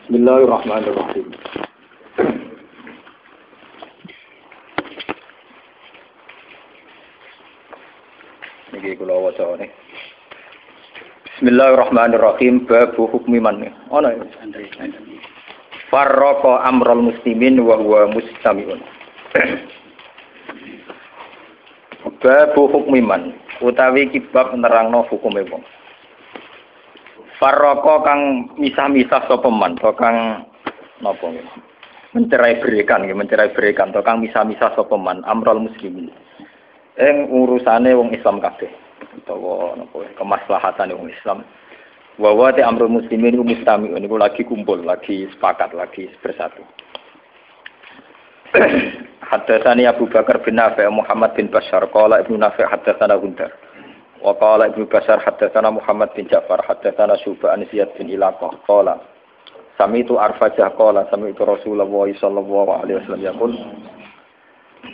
Bismillahirrahmanirrahim. Niki kula waca ne. Bismillahirrahmanirrahim. Bab hukmi man. Ana ya. Farraqa amral muslimin wa huwa mustami'un. Bab hukmi man utawi kibab nerangno hukume wong. Farraqa kang misah-misah sapa man, kang napa nggih. Mencerai berikan to kang misah-misah sapa man amral muslimin. Ing urusane wong Islam kabeh utawa napa kemaslahatane wong Islam. Wa wa te amrul muslimin mustami'un niku lagi kumpul, lagi sepakat, lagi bersatu. Haddatsani Abu Bakar bin Nafi' Muhammad bin Bashar qala Ibnu Nafi' haddatsana Gundar. Wa qala Ibnu Bashar haddatsana Muhammad bin Ja'far haddatsana Syu'bah an Ziyad bin Ilaqah qala sami'tu Arfajah qala sami'tu Rasulullah sallallahu alaihi wasallam yaqul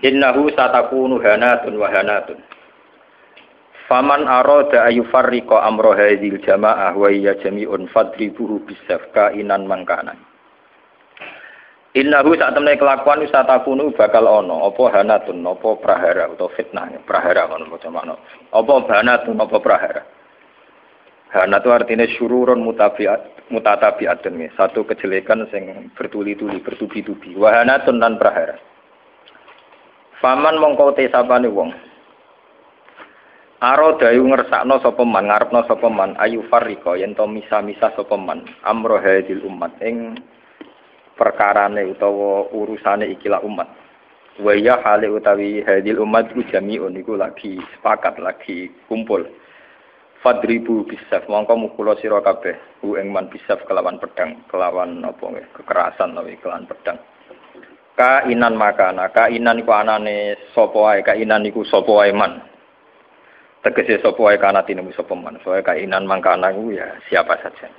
innahu satakunu hanatun wa hanatun faman arada ayufarriqa amra hadzal jamaah wa hiya jami'un fadribuhu bisafka inan mangkana. Innahu sak temene kelakuan satakunu bakal ana apa hanatun apa prahara utawa fitnah prahara ngono maca makna apa hanatun apa prahara. Hanatu artinya syururun mutatabi'atun satu kejelekan sing bertuli-tuli bertubi-tubi wa hanatun lan prahara. Faman mongko te sapane wong aro dayu ngersakno sapa man ngarepno sapa man ayu farriqa yen to misa-misa sapa man amro hadil umat ing perkarane utawa urusane ikilah umat wa ya hale utawi hadil umat ku jami'un niku lagi sepakat lagi kumpul fadribu bisaf mongko mukula sira kabeh ku ing man bisaf kelawan pedang kelawan apa nggih kekerasan utawi kelawan pedang kainan makana kainan iku anane sapa wae kainan iku sapa wae man tegese sapa wae kana tinemu sapa man soe kainan mangkana iku ya siapa saja.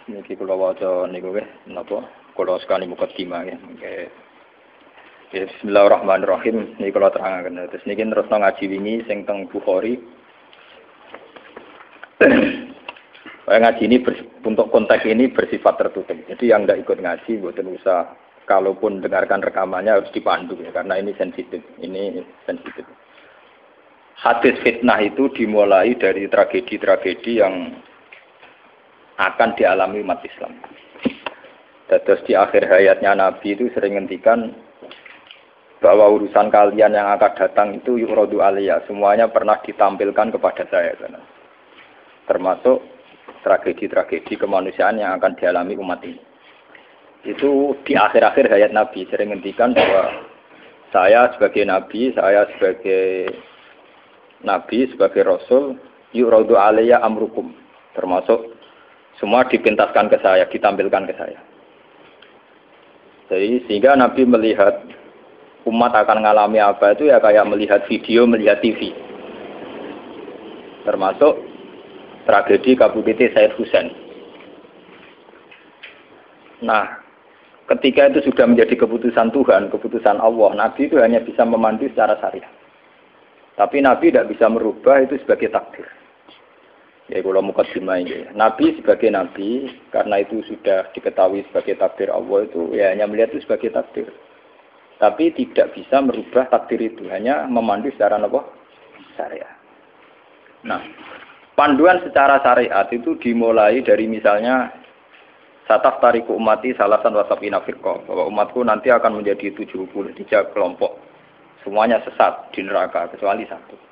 Niki kula waca niku nggih napa kula sekali mukadimah nggih. Bismillahirrahmanirrahim niki kula terangaken terus niki terusno ngaji wingi sing teng Bukhari. Ngaji ini untuk konteks ini bersifat tertutup. Jadi yang tidak ikut ngaji mboten usah kalaupun dengarkan rekamannya harus dipandu ya, karena ini sensitif. Hadis fitnah itu dimulai dari tragedi-tragedi yang akan dialami umat Islam. Terus di akhir hayatnya Nabi itu sering ngendikan bahwa urusan kalian yang akan datang itu yu'radu alaiya, semuanya pernah ditampilkan kepada saya. Termasuk tragedi-tragedi kemanusiaan yang akan dialami umat ini. Itu di akhir-akhir hayat Nabi sering ngendikan bahwa saya sebagai Nabi, sebagai Rasul, yu'radu alaiya amrukum, termasuk semua dipintaskan ke saya, ditampilkan ke saya. Jadi sehingga Nabi melihat umat akan mengalami apa itu ya kayak melihat video, melihat TV. Termasuk tragedi KBPT Said Husain. Nah, ketika itu sudah menjadi keputusan Tuhan, keputusan Allah, Nabi itu hanya bisa memandu secara syariat. Tapi Nabi tidak bisa merubah itu sebagai takdir. Ya kalau mukadimah ini, Nabi sebagai Nabi, karena itu sudah diketahui sebagai takdir Allah itu, ya hanya melihat itu sebagai takdir. Tapi tidak bisa merubah takdir itu, hanya memandu secara syariat. Nah, panduan secara syariat itu dimulai dari misalnya sataf tariku umati salasan wasapina firqah, bahwa umatku nanti akan menjadi 73 kelompok. Semuanya sesat di neraka kecuali satu.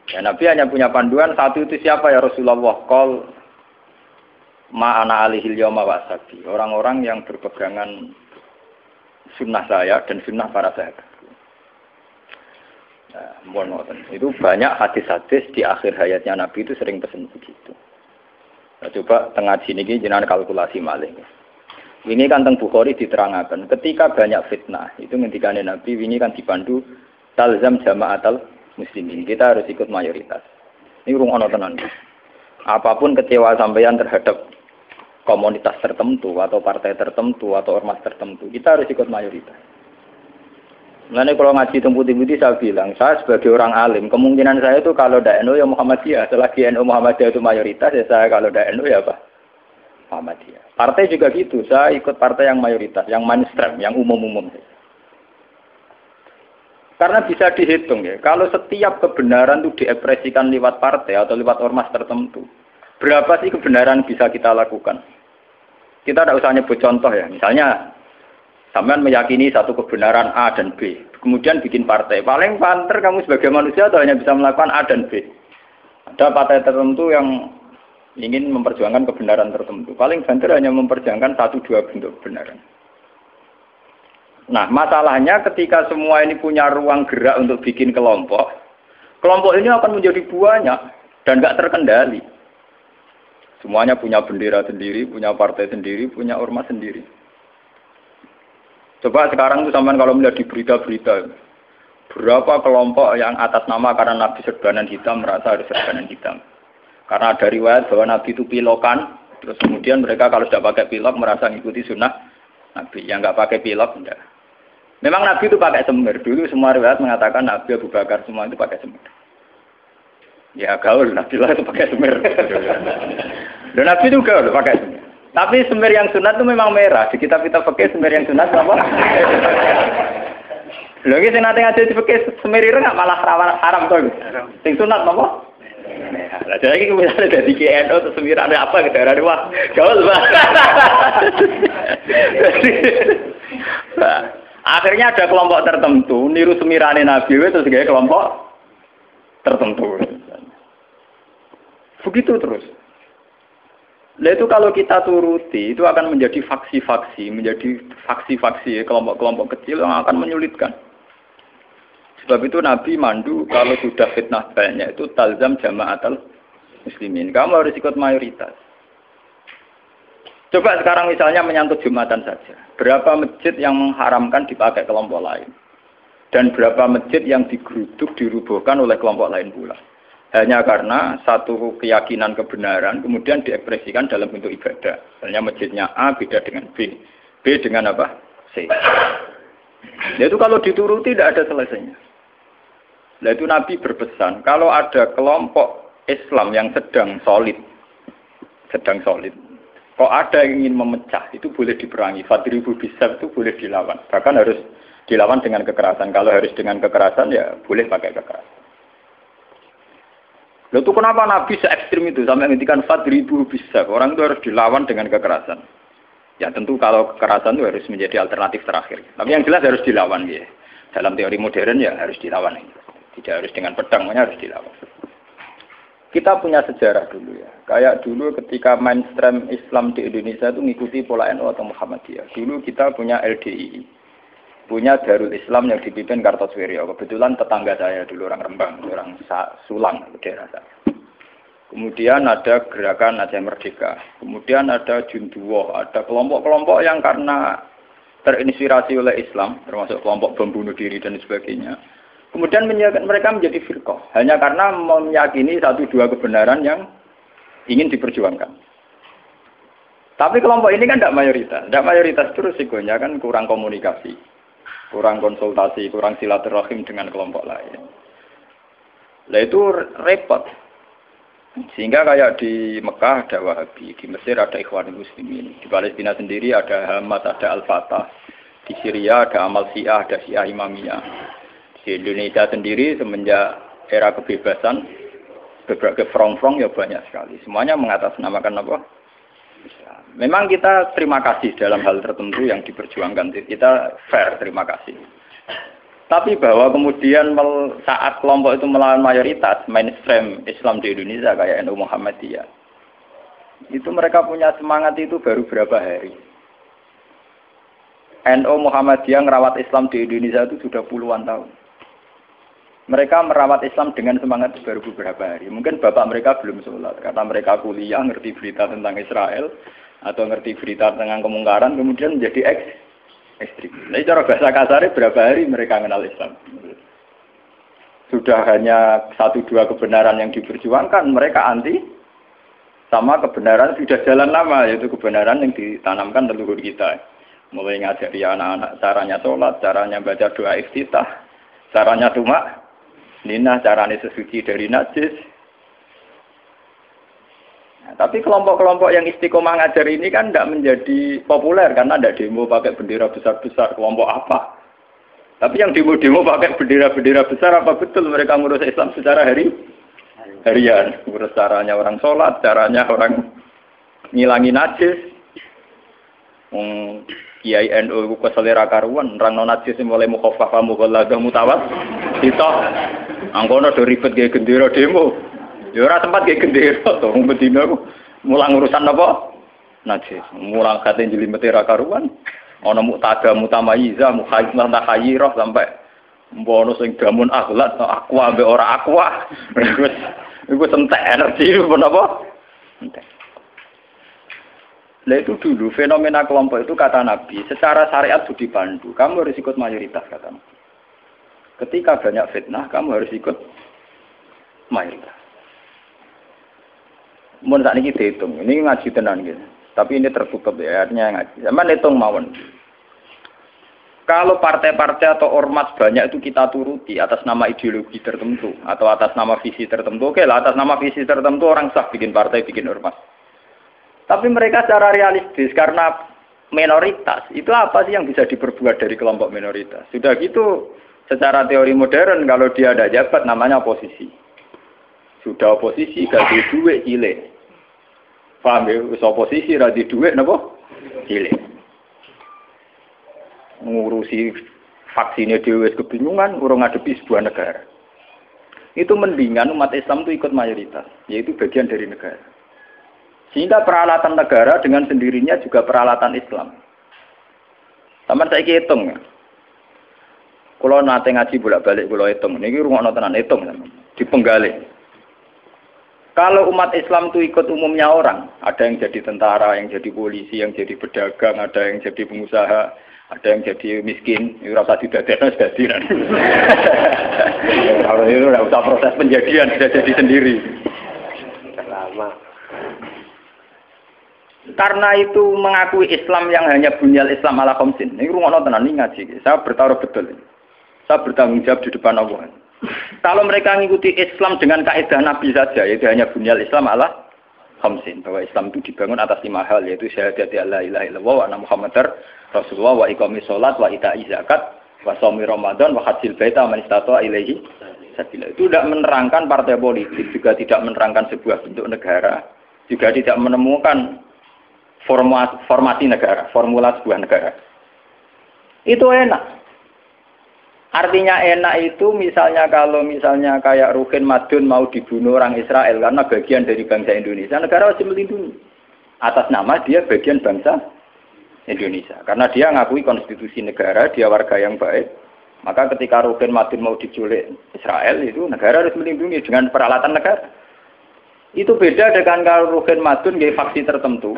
Ya, Nabi hanya punya panduan satu itu siapa ya Rasulullah? Qol ma'ana alihil yawma wasabi. Orang-orang yang berpegangan sunnah saya dan sunnah para sahabat. Nah, itu banyak hadis-hadis di akhir hayatnya Nabi itu sering pesan begitu. Nah, coba tengah sini jenengan kalkulasi malih. Ini kan teng Bukhari diterangkan. Ketika banyak fitnah, itu ngendikane Nabi ini kan dipandu talzam jama'atal muslimin. Kita harus ikut mayoritas. Ini rungono tenan. Apapun kecewa sampeyan terhadap komunitas tertentu atau partai tertentu atau ormas tertentu, kita harus ikut mayoritas. Nah, kalau ngaji temputi-temputi saya bilang, saya sebagai orang alim, kemungkinan saya itu kalau tidak NU ya Muhammadiyah, selagi NU Muhammadiyah itu mayoritas, ya saya kalau tidak NU ya apa? Muhammadiyah. Partai juga gitu, saya ikut partai yang mayoritas, yang mainstream, yang umum-umum. Karena bisa dihitung ya, kalau setiap kebenaran itu diekspresikan lewat partai atau lewat ormas tertentu, berapa sih kebenaran bisa kita lakukan? Kita tidak usah nyebut contoh ya, misalnya sampean meyakini satu kebenaran A dan B, kemudian bikin partai, paling panter kamu sebagai manusia atau hanya bisa melakukan A dan B. Ada partai tertentu yang ingin memperjuangkan kebenaran tertentu, paling banter hanya memperjuangkan 1-2 bentuk kebenaran. Nah, masalahnya ketika semua ini punya ruang gerak untuk bikin kelompok, kelompok ini akan menjadi banyak dan nggak terkendali. Semuanya punya bendera sendiri, punya partai sendiri, punya ormas sendiri. Coba sekarang tuh sampean kalau melihat di berita-berita, berapa kelompok yang atas nama karena Nabi serbanan hitam merasa harus serbanan hitam. Karena ada riwayat bahwa Nabi itu pilokan, terus kemudian mereka kalau sudah pakai pilok merasa mengikuti sunnah Nabi. Yang nggak pakai pilok, enggak. Memang Nabi itu pakai semir. Dulu semua riwayat mengatakan Nabi Abu Bakar semua itu pakai semir. Ya gaul, Nabi lah itu pakai semir. Dan Nabi itu gaul pakai semir. Tapi semir yang sunat itu memang merah. Di kitab-kitab fikih semir yang sunat apa? Lho iki sing nate ngaji fikih semir ireng nggak malah haram to. Sing sunat apa? Lah jadi misalnya dari KNO terus semir ada apa gitu ada wah gaul Pak. Akhirnya ada kelompok tertentu niru semirane Nabi terus kayak kelompok tertentu. Begitu terus. Nah itu kalau kita turuti itu akan menjadi faksi-faksi, kelompok-kelompok kecil yang akan menyulitkan. Sebab itu Nabi mandu kalau sudah fitnah banyak itu talzam jama'atul muslimin. Kamu harus ikut mayoritas. Coba sekarang misalnya menyangkut Jumatan saja. Berapa masjid yang mengharamkan dipakai kelompok lain? Dan berapa masjid yang digeruduk, dirubuhkan oleh kelompok lain pula? Hanya karena satu keyakinan kebenaran kemudian diekspresikan dalam bentuk ibadah. Misalnya masjidnya A beda dengan B. B dengan apa? C. Itu kalau dituruti tidak ada selesainya. Nah itu Nabi berpesan, kalau ada kelompok Islam yang sedang solid, kok ada yang ingin memecah, itu boleh diperangi. Fadribu bisab itu boleh dilawan. Bahkan harus dilawan dengan kekerasan. Kalau harus dengan kekerasan, ya boleh pakai kekerasan. Lalu itu kenapa Nabi se-ekstrim itu? Sampai menghentikan fadribu bisab. Orang itu harus dilawan dengan kekerasan. Ya tentu kalau kekerasan itu harus menjadi alternatif terakhir. Tapi yang jelas harus dilawan. Ya. Dalam teori modern ya harus dilawan. Tidak harus dengan pedang, harus dilawan. Kita punya sejarah dulu ya. Kayak dulu ketika mainstream Islam di Indonesia itu mengikuti pola NU atau Muhammadiyah. Dulu kita punya LDI, punya Darul Islam yang dipimpin Kartosuwiryo. Kebetulan tetangga saya dulu orang Rembang, orang Sulang, daerah saya. Kemudian ada gerakan Aceh Merdeka. Kemudian ada Junduwo, ada kelompok-kelompok yang karena terinspirasi oleh Islam, termasuk kelompok bom bunuh diri dan sebagainya. Kemudian mereka menjadi firqah hanya karena meyakini 1-2 kebenaran yang ingin diperjuangkan. Tapi kelompok ini kan tidak mayoritas terus risikonya kan kurang komunikasi, kurang konsultasi, kurang silaturahim dengan kelompok lain. Nah itu repot. Sehingga kayak di Mekah ada Wahabi, di Mesir ada Ikhwanul Muslimin, di Palestina sendiri ada Hamas, ada Al-Fatah, di Syria ada Amal Syiah, ada Syiah Imamiyah. Di Indonesia sendiri semenjak era kebebasan berbagai front-front ya banyak sekali. Semuanya mengatasnamakan apa? Memang kita terima kasih dalam hal tertentu yang diperjuangkan. Kita fair, terima kasih. Tapi bahwa kemudian saat kelompok itu melawan mayoritas mainstream Islam di Indonesia kayak NU Muhammadiyah, itu mereka punya semangat itu baru berapa hari. NU Muhammadiyah merawat Islam di Indonesia itu sudah puluhan tahun. Mereka merawat Islam dengan semangat baru beberapa hari. Mungkin bapak mereka belum sholat. Karena mereka kuliah, ngerti berita tentang Israel. Atau ngerti berita tentang kemungkaran. Kemudian menjadi ekstrim. Nah, cara bahasa kasarnya berapa hari mereka kenal Islam. Sudah hanya 1-2 kebenaran yang diperjuangkan. Mereka anti sama kebenaran sudah jalan lama. Yaitu kebenaran yang ditanamkan leluhur kita. Mulai ngajari anak-anak caranya sholat, caranya baca doa iftitah, caranya tumak Nina caranya sesuci dari najis. Tapi kelompok-kelompok yang istiqomah ngajar ini kan tidak menjadi populer karena ada demo pakai bendera besar-besar. Kelompok apa? Tapi yang demo-demo pakai bendera-bendera besar, apa betul mereka ngurus Islam secara harian? Ngurus caranya orang sholat, caranya orang ngilangi najis. Kiai NU ku keselera karuan, orang non najis mulai mukhafafah mughalladah mutawat. Kita angkono do ribet ge gendera demo. Ya ora tempat ge gendera to, wong Medina mulang urusan apa? Najis. Mulang kate jlimete ra karuan. Ana muktada mutamayiza, mukhayyirah takhayyirah sampai mbono sing gamun akhlak aqua mbek ora aqua. Iku entek energi menapa? Entek. Lah itu dulu fenomena kelompok itu kata Nabi, secara syariat sudah dipandu. Kamu harus ikut mayoritas kata Nabi. Ketika banyak fitnah, kamu harus ikut mayoritas. Mun sak niki dihitung, ini ngaji tenan gitu. Tapi ini tertutup ya, artinya ngaji. Zaman hitung mawon. Kalau partai-partai atau ormas banyak itu kita turuti atas nama ideologi tertentu atau atas nama visi tertentu. Oke lah, atas nama visi tertentu orang sah bikin partai, bikin ormas. Tapi mereka secara realistis karena minoritas, itu apa sih yang bisa diperbuat dari kelompok minoritas? Sudah gitu, secara teori modern kalau dia ada jabat namanya oposisi. Sudah oposisi gaji duit cilik. Paham ya? Oposisi gaji duit napa? Cilik. Ngurusi vaksinnya dhewe kebingungan urung ngadepi sebuah negara. Itu mendingan umat Islam itu ikut mayoritas, yaitu bagian dari negara. Sehingga peralatan negara dengan sendirinya juga peralatan Islam. Sama saya hitung ya. Kalau nate ngaji bolak-balik kalau hitung, ini rumah tenan hitung dipenggali. Kalau umat Islam itu ikut umumnya orang, ada yang jadi tentara, yang jadi polisi, yang jadi pedagang, ada yang jadi pengusaha, ada yang jadi miskin, itu rasa didadekno jadi. Kalau itu tidak usah proses penjadian, sudah jadi sendiri. Lama. Karena itu mengakui Islam yang hanya bunyal Islam ala khamsin. Ini rumah tenan ini ngaji. Saya bertaruh betul. Saya bertanggung jawab di depan Allah. Kalau mereka mengikuti Islam dengan kaidah Nabi saja, yaitu hanya bunyal Islam ala khamsin. Bahwa Islam itu dibangun atas 5 hal, yaitu syahadat la ilaha illallah wa anna Muhammadar Rasulullah wa iqamis shalat wa ita'iz zakat wa shaumi Ramadan wa hajjil baita man istata'a ilaihi sabila. Itu tidak menerangkan partai politik, juga tidak menerangkan sebuah bentuk negara, juga tidak menemukan formasi negara, formula sebuah negara. Itu enak. Artinya enak itu misalnya kalau kayak Ruhin Madun mau dibunuh orang Israel karena bagian dari bangsa Indonesia, negara wajib melindungi. Atas nama dia bagian bangsa Indonesia. Karena dia ngakui konstitusi negara, dia warga yang baik. Maka ketika Ruhin Madun mau diculik Israel, itu negara harus melindungi dengan peralatan negara. Itu beda dengan kalau Ruhin Madun nggih faksi tertentu.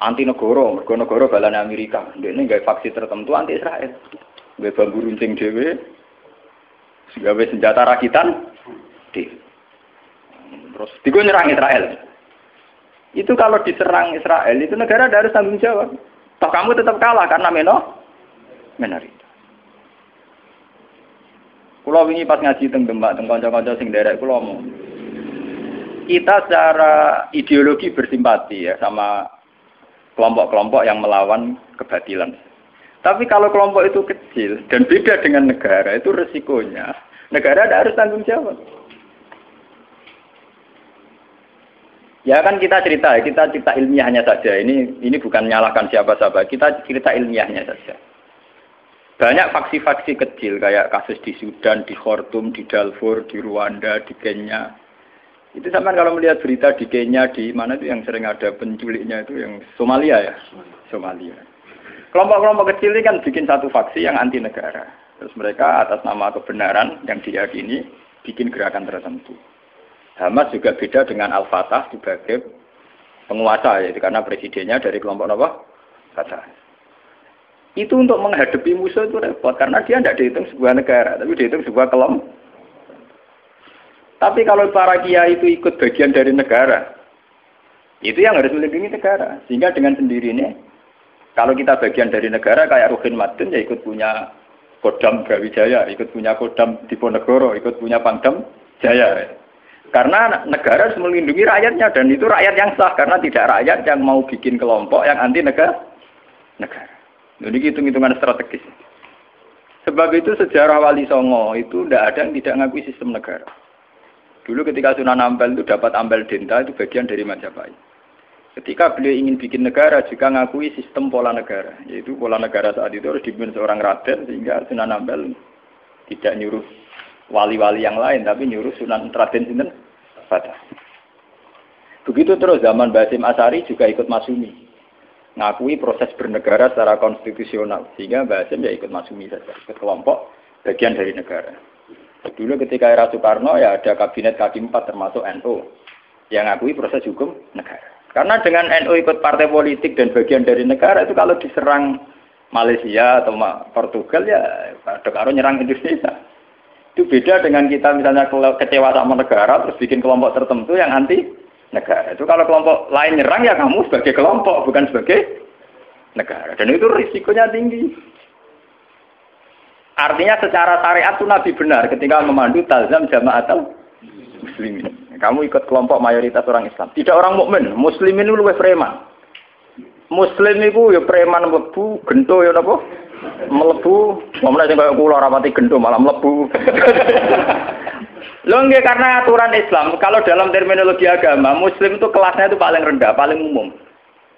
Anti negara, mergo negara balane Amerika. Ndekne gawe faksi tertentu anti Israel. Gawe bambu runcing dhewe. Gawe senjata rakitan dhewe. Terus digo nyerang Israel. Itu kalau diserang Israel itu negara harus tanggung jawab. Toh kamu tetap kalah karena minoritas. Kula wingi pas ngaji teng Demak teng kanca-kanca sing derek kula omong. Kita secara ideologi bersimpati ya sama kelompok-kelompok yang melawan kebatilan. Tapi kalau kelompok itu kecil dan beda dengan negara, itu resikonya negara harus tanggung jawab. Ya kan kita cerita ilmiahnya saja. Ini bukan menyalahkan siapa-siapa. Kita cerita ilmiahnya saja. Banyak faksi-faksi kecil kayak kasus di Sudan, di Khartoum, di Darfur, di Rwanda, di Kenya. Itu sama kalau melihat berita di Kenya, di mana itu yang sering ada penculiknya itu yang Somalia ya. Somalia. Kelompok-kelompok kecil ini kan bikin satu faksi yang anti negara. Terus mereka atas nama kebenaran yang diyakini bikin gerakan tertentu. Hamas juga beda dengan Al-Fatah sebagai penguasa yaitu karena presidennya dari kelompok apa? Fatah. Itu untuk menghadapi musuh itu repot karena dia tidak dihitung sebuah negara, tapi dihitung sebuah kelompok. Tapi kalau para kiai itu ikut bagian dari negara, itu yang harus melindungi negara. Sehingga dengan sendirinya, kalau kita bagian dari negara kayak Ruhin Madun ya ikut punya Kodam Brawijaya, ikut punya Kodam Diponegoro, ikut punya Pangdam Jaya. Karena negara harus melindungi rakyatnya dan itu rakyat yang sah karena tidak rakyat yang mau bikin kelompok yang anti negara. Jadi hitung-hitungan strategis. Sebab itu sejarah Wali Songo itu tidak ada yang tidak ngakui sistem negara. Dulu ketika Sunan Ampel itu dapat Ampel Denta itu bagian dari Majapahit. Ketika beliau ingin bikin negara juga ngakui sistem pola negara. Yaitu pola negara saat itu harus dipimpin seorang raden sehingga Sunan Ampel tidak nyuruh wali-wali yang lain tapi nyuruh Sunan Raden sinten Fatah. Begitu terus zaman Basim Asari juga ikut Masumi. Ngakui proses bernegara secara konstitusional sehingga Basim ya ikut Masumi saja, ikut kelompok bagian dari negara. Dulu ketika era Soekarno ya ada kabinet kaki 4 termasuk NU yang ngakui proses hukum negara. Karena dengan NU ikut partai politik dan bagian dari negara itu kalau diserang Malaysia atau Portugal ya ada karo nyerang Indonesia. Itu beda dengan kita misalnya kecewa sama negara terus bikin kelompok tertentu yang anti negara. Itu kalau kelompok lain nyerang ya kamu sebagai kelompok bukan sebagai negara. Dan itu risikonya tinggi. Artinya secara syariat itu Nabi benar ketika memandu talzam jama'atul muslimin. Kamu ikut kelompok mayoritas orang Islam. Tidak orang mukmin. Muslimin itu lebih preman. Muslim itu ya preman mlebu, gento ya napa? Mlebu, momene sing kaya kula rapati gento malah mlebu. Lho nggih karena aturan Islam, kalau dalam terminologi agama, muslim itu kelasnya itu paling rendah, paling umum.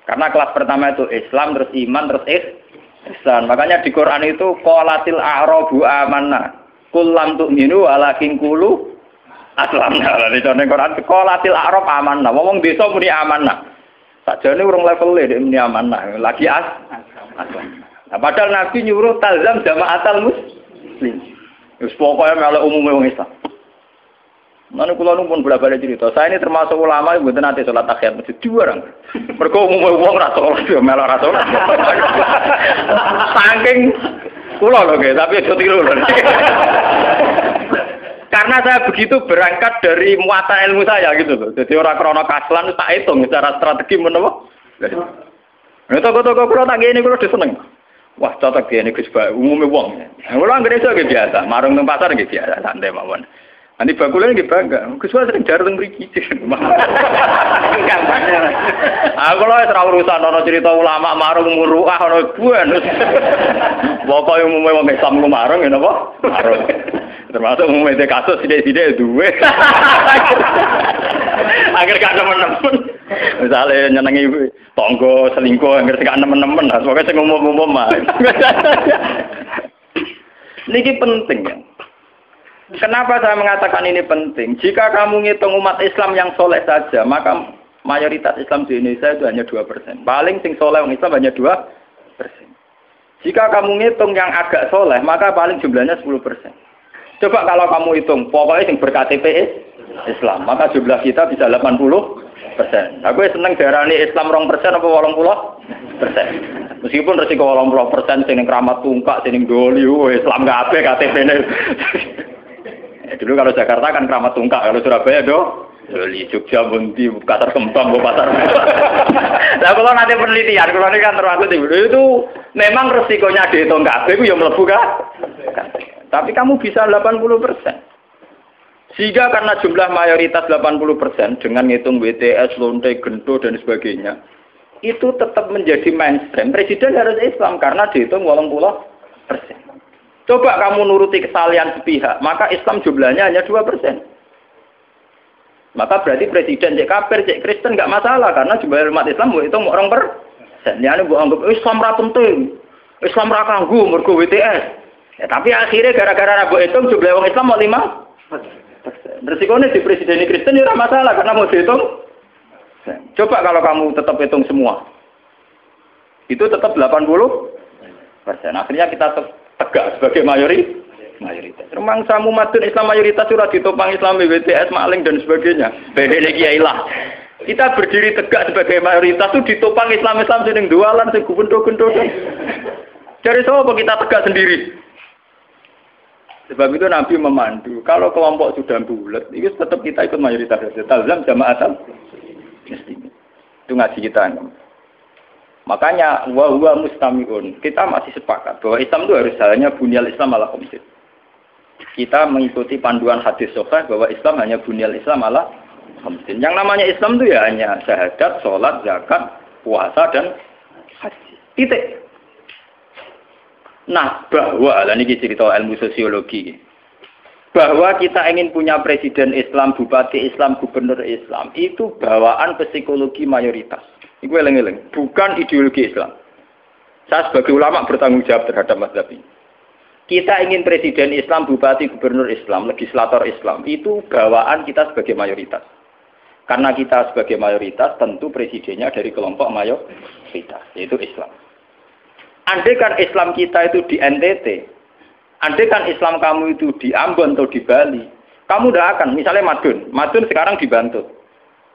Karena kelas pertama itu Islam, terus iman, terus ihsan. Makanya di Quran itu qalatil a'rabu amanna. Qul lam tu'minu walakin qulu aslamna. Lah dene Quran qalatil a'rab amanna. Wong desa muni amanna. Sakjane urung level e muni amanna, lagi aslam. Nah, padahal Nabi nyuruh talzam jama'atul muslim. Wis pokoke melok umume wong Islam. Mana kula pun bolak-balik cerita. Saya ini termasuk ulama yang mboten nate salat tahiyat masjid diwarang. Mergo umume wong ra salat yo melok ra salat. Saking kula lho nggih, tapi aja tiru lho. Karena saya begitu berangkat dari muatan ilmu saya gitu loh. Jadi orang krana kaslan tak hitung secara strategi menapa. Nek toko-toko kula tak ngene kula diseneng. Wah, cocok ngene Gus Ba, umume wong. Kula anggere iso nggih biasa, marung nang pasar nggih biasa, santai mawon. Nanti bakulnya nggih bangga. Gus Ba sering jarang teng mriki. Aku lho ora urusan ana cerita ulama marung muruah ana buan. Pokoke umume wong Islam ku marung ya napa? Marung. Termasuk umume kasus sithik-sithik duwe. Akhir gak nemen-nemen. Misale nyenengi tangga selingkuh akhir gak nemen-nemen. Pokoke sing umum-umum mah. Niki penting ya. Kenapa saya mengatakan ini penting? Jika kamu ngitung umat Islam yang soleh saja, maka mayoritas Islam di Indonesia itu hanya 2%. Paling sing soleh orang Islam hanya 2%. Jika kamu ngitung yang agak soleh, maka paling jumlahnya 10%. Coba kalau kamu hitung, pokoknya yang ber-KTP Islam, maka jumlah kita bisa 80%. Aku seneng darani Islam 2% apa 80%. Meskipun resiko 80% sing keramat tungkak, sing doli, Islam kabeh KTP-ne. Dulu kalau Jakarta kan keramat tungkak, kalau Surabaya doli, Jogja bunti, pasar kembang, pasar. Nah kalau nanti penelitian, kalau ini kan termasuk itu memang resikonya dihitung kabeh, itu yang melebu kan. Tapi kamu bisa 80%. Sehingga karena jumlah mayoritas 80% dengan ngitung WTS, lonte, gento dan sebagainya, itu tetap menjadi mainstream. Presiden harus Islam karena dihitung 80%. Coba kamu nuruti kesalahan sepihak, maka Islam jumlahnya hanya 2%. Maka berarti presiden cek kafir, cek Kristen nggak masalah karena jumlah umat Islam itu orang persen. Ya ini anggap Islam ra penting, Islam ra kanggo mergo WTS. Ya, tapi akhirnya gara-gara rabu itu jumlah orang Islam mau 5%. Resikonya di presiden Kristen ya masalah karena mau dihitung. Coba kalau kamu tetap hitung semua, itu tetap 80%. Akhirnya kita tegak sebagai mayoritas. Remangsa mumadun Islam mayoritas surat ditopang Islam BTS maling dan sebagainya. Bedene kiai lah. Kita berdiri tegak sebagai mayoritas itu ditopang Islam sing dualan sing gubendo-gendo. Dari sapa kita tegak sendiri? Sebab itu Nabi memandu. Kalau kelompok sudah bulat, itu tetap kita ikut mayoritas saja. Talzam jama'atul muslimin. Itu ngaji kita. Makanya wa huwa mustami'un. Kita masih sepakat bahwa Islam itu harus jalannya bunyal Islam ala khamsin. Kita mengikuti panduan hadis sahih bahwa Islam hanya bunyal Islam ala khamsin. Yang namanya Islam itu ya hanya syahadat, sholat, zakat, puasa dan haji. Titik. Nah, bahwa ini cerita ilmu sosiologi. Bahwa kita ingin punya presiden Islam, bupati Islam, gubernur Islam, itu bawaan psikologi mayoritas. Itu eleng-eleng, bukan ideologi Islam. Saya sebagai ulama bertanggung jawab terhadap mazhab ini. Kita ingin presiden Islam, bupati, gubernur Islam, legislator Islam, itu bawaan kita sebagai mayoritas. Karena kita sebagai mayoritas, tentu presidennya dari kelompok mayoritas, yaitu Islam. Andai kan Islam kita itu di NTT, andai kan Islam kamu itu di Ambon atau di Bali, kamu tidak akan, misalnya Madun sekarang di Bantul.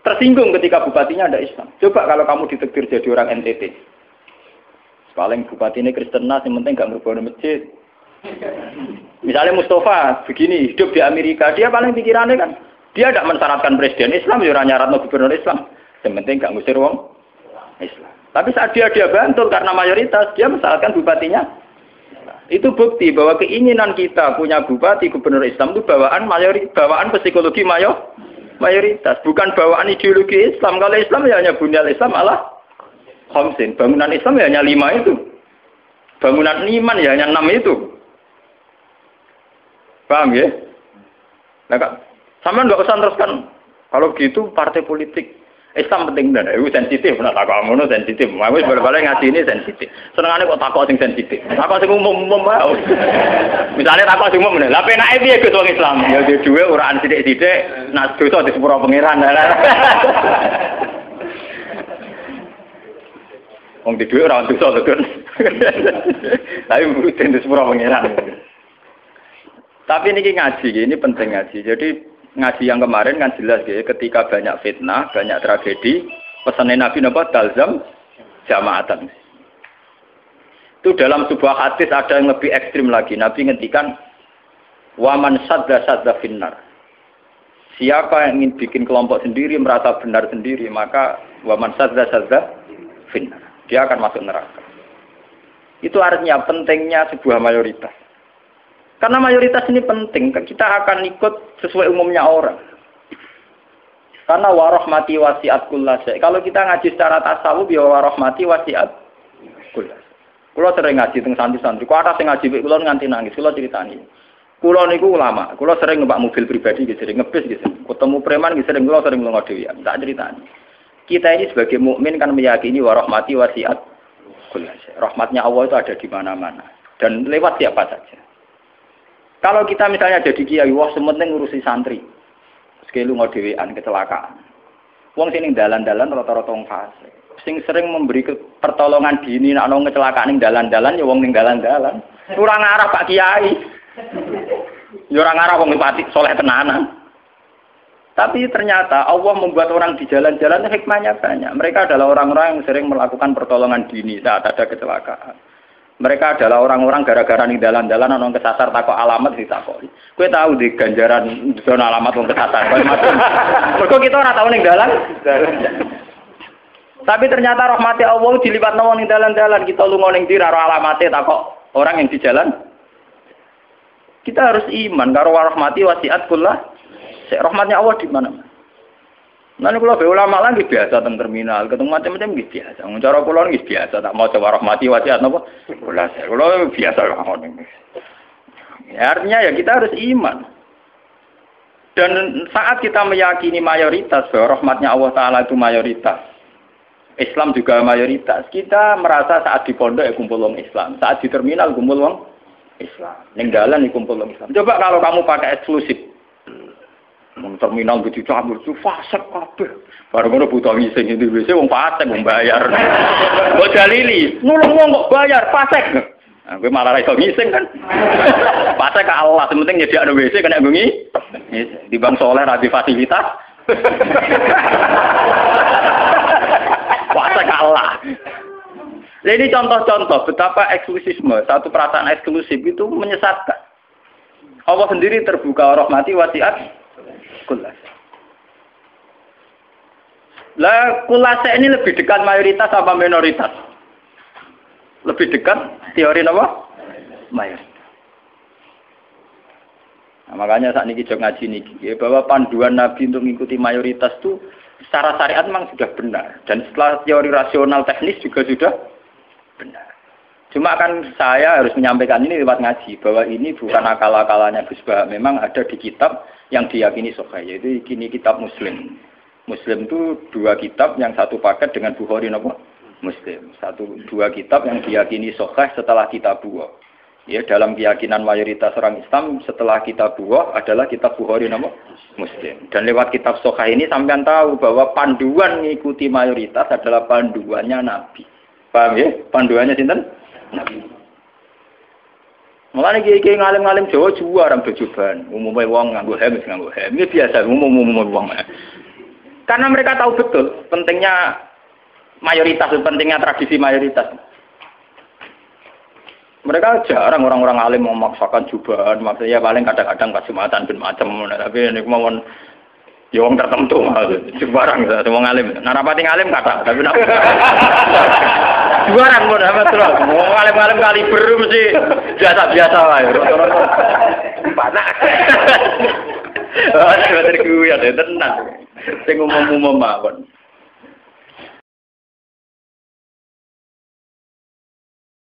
Tersinggung ketika bupatinya ada Islam. Coba kalau kamu ditekdir jadi orang NTT. Paling bupati ini Kristen, yang penting nggak ngerubuhin masjid. Misalnya Mustafa begini hidup di Amerika, dia paling pikirannya kan dia tidak mensyaratkan presiden Islam, ya nyarat gubernur Islam, yang penting nggak ngusir wong Islam. Tapi saat dia Bantul karena mayoritas dia mensyaratkan bupatinya. Itu bukti bahwa keinginan kita punya bupati gubernur Islam itu bawaan psikologi mayoritas, bukan bawaan ideologi Islam. Kalau Islam ya hanya bunyal Islam ala khamsin, bangunan Islam ya hanya 5 itu, bangunan iman ya hanya 6 itu. Paham ya? Nah, sama nggak usah teruskan. Kalau gitu partai politik Islam penting dan itu sensitif. Nah, takut ngono sensitif. Mau balik ngaji ini sensitif. Senengane kok takut sing sensitif. Takut sing umum wae. Misalnya takut sing umum. Lah penake piye Gus wong Islam? Ya di dhuwit uraan sithik-sithik, nak dosa di sepuro pangeran. Wong di dhuwit ora dosa lho, Gus. Tapi mesti di sepuro pangeran. Tapi ini ngaji, ini penting ngaji. Jadi ngaji yang kemarin kan jelas ya, ketika banyak fitnah, banyak tragedi, pesan Nabi napa talzam jamaatan. Itu dalam sebuah hadis ada yang lebih ekstrim lagi. Nabi ngendikan waman sadda finnar. Siapa yang ingin bikin kelompok sendiri, merasa benar sendiri, maka waman sadda finnar. Dia akan masuk neraka. Itu artinya pentingnya sebuah mayoritas. Karena mayoritas ini penting, kita akan ikut sesuai umumnya orang. Karena warahmati wasiat kullase. Kalau kita ngaji secara tasawuf, ya warahmati wasiat kullase. Kalau sering ngaji teng santri-santri, kok ada sing ngaji kula nganti nangis, kula critani. Kula niku ulama, kula sering numpak mobil pribadi gitu, sering ngebis gitu. Ketemu preman gitu, kula sering lunga dhewean, tak critani. Kita ini sebagai mukmin kan meyakini warahmati wasiat kullase. Rahmatnya Allah itu ada di mana-mana dan lewat siapa saja. Kalau kita misalnya jadi kiai, wah sementing ngurusi santri. Sekelu ngodewean kecelakaan. Wong sing ning dalan-dalan rata-rata wong fasik. Sing sering memberi pertolongan dini nek ana kecelakaan ning dalan-dalan ya wong ning dalan-dalan. Ora ngarah Pak Kiai. Ya ora ngarah wong pati saleh tenanan. Tapi ternyata Allah membuat orang di jalan-jalan hikmahnya banyak. Mereka adalah orang-orang yang sering melakukan pertolongan dini saat ada kecelakaan. Mereka adalah orang-orang gara-gara ning dalan-dalan ana kesasar takok alamat ditakoki. Kowe tahu di ganjaran zona alamat wong kesasar. Mergo kita ora tahu ning dalan. Tapi ternyata rahmati Allah dilibatno wong ning dalan-dalan, kita lunga ning ndi ora alamate takok orang yang di jalan. Kita harus iman karo rahmati wasiat kullah. Rahmatnya Allah di mana? Nanti kalau ulama lagi biasa teng terminal, ketemu macam-macam gitu biasa. Cara kula nggih biasa, tak mau coba rahmati wasiat napa? Kula biasa lah ngono. Ya, artinya ya kita harus iman. Dan saat kita meyakini mayoritas bahwa rahmatnya Allah Taala itu mayoritas, Islam juga mayoritas, kita merasa saat di pondok ya kumpul wong Islam, saat di terminal kumpul wong Islam, ning dalan ya kumpul wong Islam. Coba kalau kamu pakai eksklusif. Terminal gitu cabut itu fasek kabeh. Baru ngono butuh ngising di WC wong fasek wong bayar. Kok dalili, nulung wong kok bayar fasek. Nah, kowe malah iso ngising kan. Fasek ka Allah, penting nyediakno WC kena bengi. Di Bang Soleh ra di fasilitas. Fasek ka Allah. Jadi contoh-contoh betapa eksklusisme, satu perasaan eksklusif itu menyesatkan. Allah sendiri terbuka rahmati wasiat kulas. Lah kulase ini lebih dekat mayoritas apa minoritas? Lebih dekat teori apa? Mayoritas. Nah, makanya saat ini kita ngaji niki ya, bahwa panduan Nabi untuk mengikuti mayoritas itu secara syariat memang sudah benar dan setelah teori rasional teknis juga sudah benar. Cuma kan saya harus menyampaikan ini lewat ngaji bahwa ini bukan akal-akalannya Gus Bah, memang ada di kitab yang diyakini sahih, yaitu ini kitab Muslim. Muslim itu 2 kitab yang satu paket dengan Bukhari napa? Muslim. 2 kitab yang diyakini sahih setelah kitab Bukhari. Ya, dalam keyakinan mayoritas orang Islam setelah kitab Bukhari adalah kitab Bukhari napa? Muslim. Dan lewat kitab sahih ini sampean tahu bahwa panduan mengikuti mayoritas adalah panduannya Nabi. Paham ya? Panduannya sinten? Nabi. Mulane kiai ngalim-ngalim Jawa juara bejoban. Umumnya wong nganggo hem. Ini biasa umum wong. Karena mereka tahu betul pentingnya mayoritas, pentingnya tradisi mayoritas. Mereka jarang orang-orang alim memaksakan jubahan, maksudnya paling kadang-kadang Jumatan ben macam, tapi ini kemauan ya wong tertentu jubarang semua alim. Nah rapati ngalim kata, tapi nak jubarang pun apa terus. Wong alim-alim kaliber mesti biasa-biasa wae. Panak. Ada kuwi ada tenan. Sing umum-umum mawon.